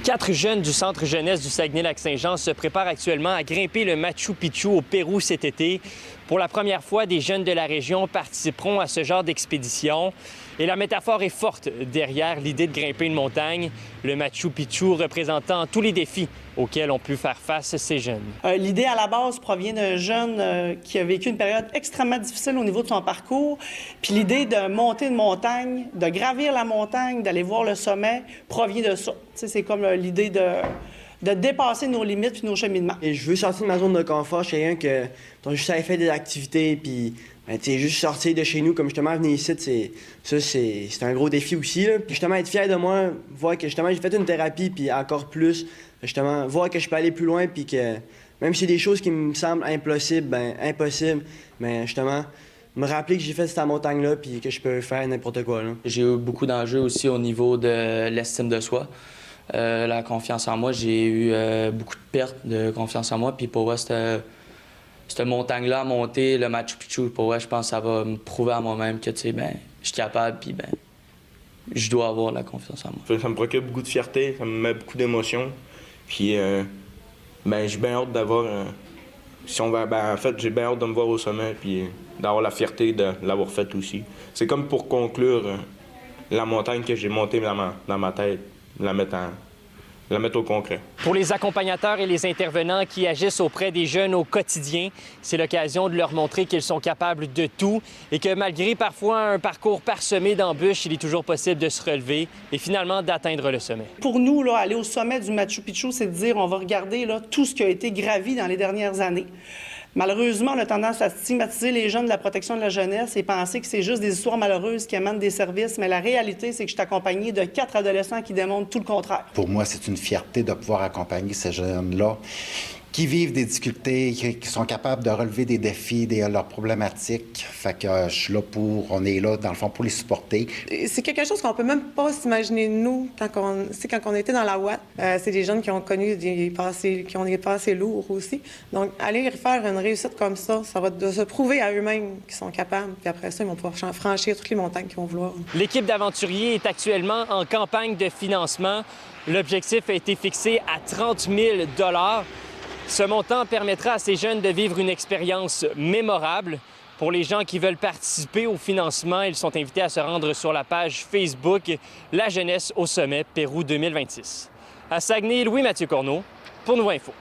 4 jeunes du Centre jeunesse du Saguenay-Lac-Saint-Jean se préparent actuellement à grimper le Machu Picchu au Pérou cet été. Pour la première fois, des jeunes de la région participeront à ce genre d'expédition. Et la métaphore est forte derrière l'idée de grimper une montagne, le Machu Picchu représentant tous les défis auxquels ont pu faire face ces jeunes. L'idée à la base provient d'un jeune qui a vécu une période extrêmement difficile au niveau de son parcours. Puis l'idée de monter une montagne, de gravir la montagne, d'aller voir le sommet, provient de ça. C'est comme l'idée de dépasser nos limites et nos cheminements. Et je veux sortir de ma zone de confort. Je suis quelqu'un dont je savais faire des activités, puis juste sortir de chez nous, comme justement venir ici, c'est un gros défi aussi. Là. Puis justement être fier de moi, voir que justement j'ai fait une thérapie, puis encore plus, justement voir que je peux aller plus loin, puis que même si c'est des choses qui me semblent impossibles, mais justement me rappeler que j'ai fait cette montagne-là, puis que je peux faire n'importe quoi. J'ai eu beaucoup d'enjeux aussi au niveau de l'estime de soi. La confiance en moi, j'ai eu beaucoup de pertes de confiance en moi. Puis pour moi, cette montagne-là à monter, le Machu Picchu, pour moi, je pense que ça va me prouver à moi-même que, je suis capable, puis je dois avoir la confiance en moi. Ça me procure beaucoup de fierté, ça me met beaucoup d'émotions. Puis, j'ai bien hâte d'avoir... en fait, j'ai bien hâte de me voir au sommet, puis d'avoir la fierté de l'avoir faite aussi. C'est comme pour conclure la montagne que j'ai montée dans ma tête. La mettre au concret. Pour les accompagnateurs et les intervenants qui agissent auprès des jeunes au quotidien, c'est l'occasion de leur montrer qu'ils sont capables de tout et que malgré parfois un parcours parsemé d'embûches, il est toujours possible de se relever et finalement d'atteindre le sommet. Pour nous, là, aller au sommet du Machu Picchu, c'est de dire on va regarder là, tout ce qui a été gravi dans les dernières années. Malheureusement, on a tendance à stigmatiser les jeunes de la protection de la jeunesse et penser que c'est juste des histoires malheureuses qui amènent des services. Mais la réalité, c'est que je suis accompagné de 4 adolescents qui démontrent tout le contraire. Pour moi, c'est une fierté de pouvoir accompagner ces jeunes-là qui vivent des difficultés, qui sont capables de relever des défis, leurs problématiques. Fait que on est là, dans le fond, pour les supporter. C'est quelque chose qu'on peut même pas s'imaginer, nous, quand on était dans la Ouate. C'est des jeunes qui ont connu des passés lourds aussi. Donc, aller faire une réussite comme ça, ça va de se prouver à eux-mêmes qu'ils sont capables. Puis après ça, ils vont pouvoir franchir toutes les montagnes qu'ils vont vouloir. L'équipe d'aventuriers est actuellement en campagne de financement. L'objectif a été fixé à 30 000 $. Ce montant permettra à ces jeunes de vivre une expérience mémorable. Pour les gens qui veulent participer au financement, ils sont invités à se rendre sur la page Facebook La Jeunesse au sommet Pérou 2026. À Saguenay, Louis-Mathieu Corneau pour Nouveau Info.